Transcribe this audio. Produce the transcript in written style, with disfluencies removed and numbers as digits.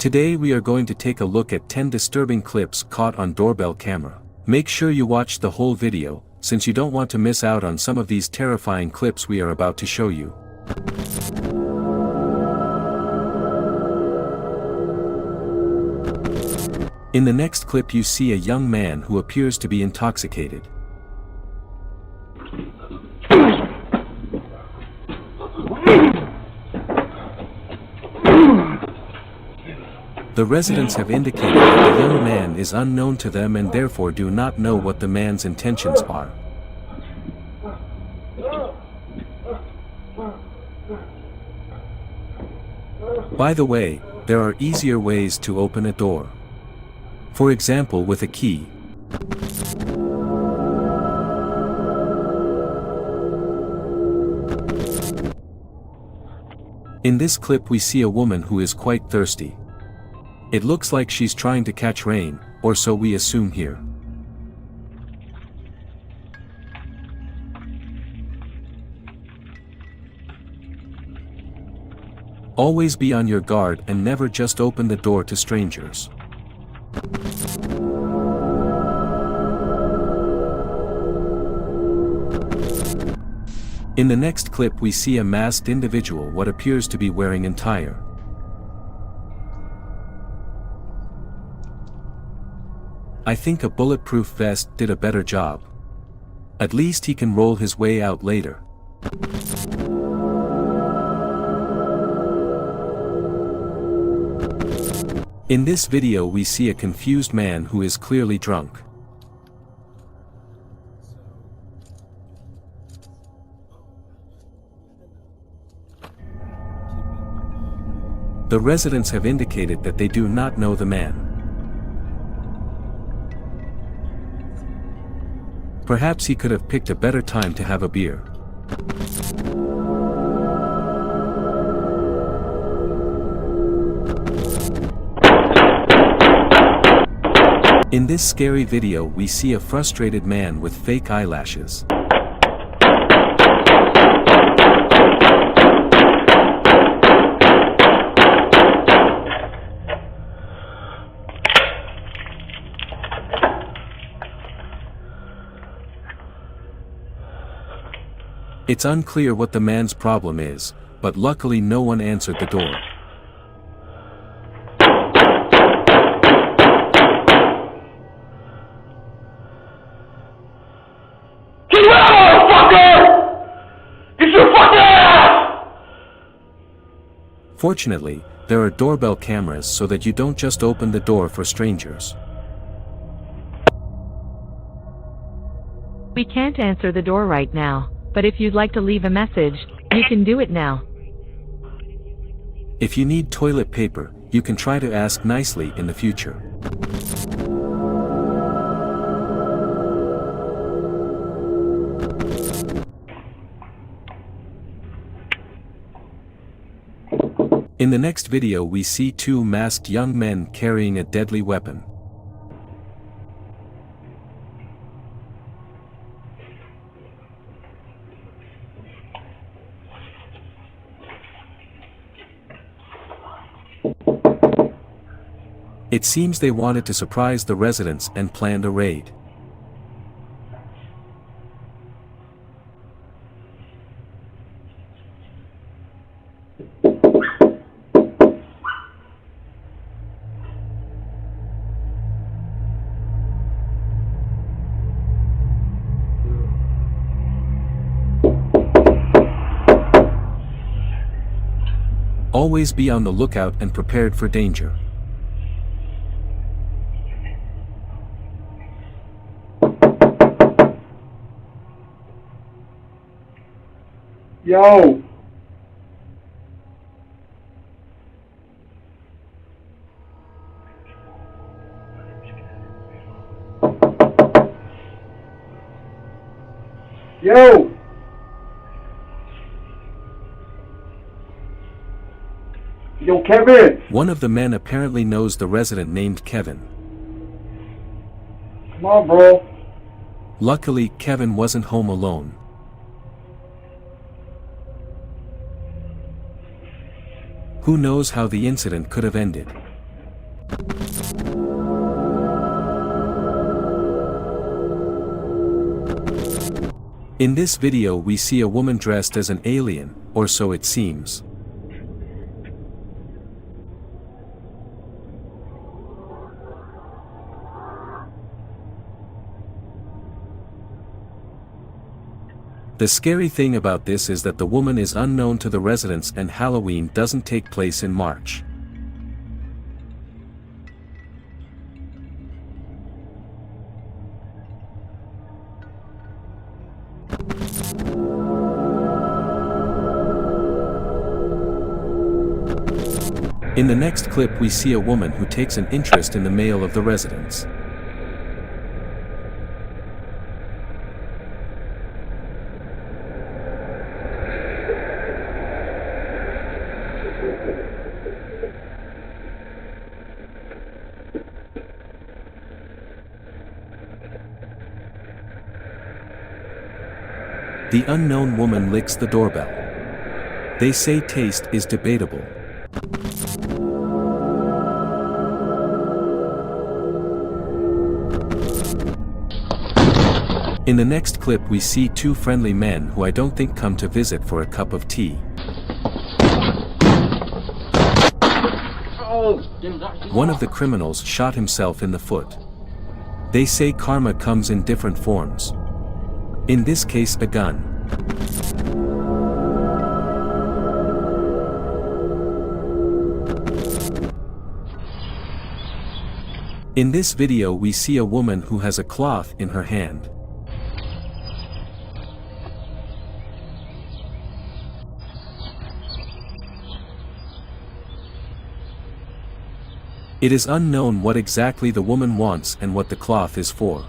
Today we are going to take a look at 10 disturbing clips caught on doorbell camera. Make sure you watch the whole video, since you don't want to miss out on some of these terrifying clips we are about to show you. In the next clip you see a young man who appears to be intoxicated. The residents have indicated that the young man is unknown to them and therefore do not know what the man's intentions are. By the way, there are easier ways to open a door. For example, with a key. In this clip we see a woman who is quite thirsty. It looks like she's trying to catch rain, or so we assume here. Always be on your guard and never just open the door to strangers. In the next clip we see a masked individual what appears to be wearing attire. I think a bulletproof vest did a better job. At least he can roll his way out later. In this video we see a confused man who is clearly drunk. The residents have indicated that they do not know the man. Perhaps he could have picked a better time to have a beer. In this scary video we see a frustrated man with fake eyelashes. It's unclear what the man's problem is, but luckily no one answered the door. Get out, motherfucker! Get your fucking ass! Fortunately, there are doorbell cameras so that you don't just open the door for strangers. We can't answer the door right now. But if you'd like to leave a message, you can do it now. If you need toilet paper, you can try to ask nicely in the future. In the next video we see two masked young men carrying a deadly weapon. It seems they wanted to surprise the residents and planned a raid. Always be on the lookout and prepared for danger. Yo! Yo! Yo, Kevin! One of the men apparently knows the resident named Kevin. Come on, bro. Luckily, Kevin wasn't home alone. Who knows how the incident could have ended? In this video we see a woman dressed as an alien, or so it seems. The scary thing about this is that the woman is unknown to the residents and Halloween doesn't take place in March. In the next clip we see a woman who takes an interest in the mail of the residents. The unknown woman licks the doorbell. They say taste is debatable. In the next clip we see two friendly men who I don't think come to visit for a cup of tea. One of the criminals shot himself in the foot. They say karma comes in different forms. In this case, a gun. In this video we see a woman who has a cloth in her hand. It is unknown what exactly the woman wants and what the cloth is for.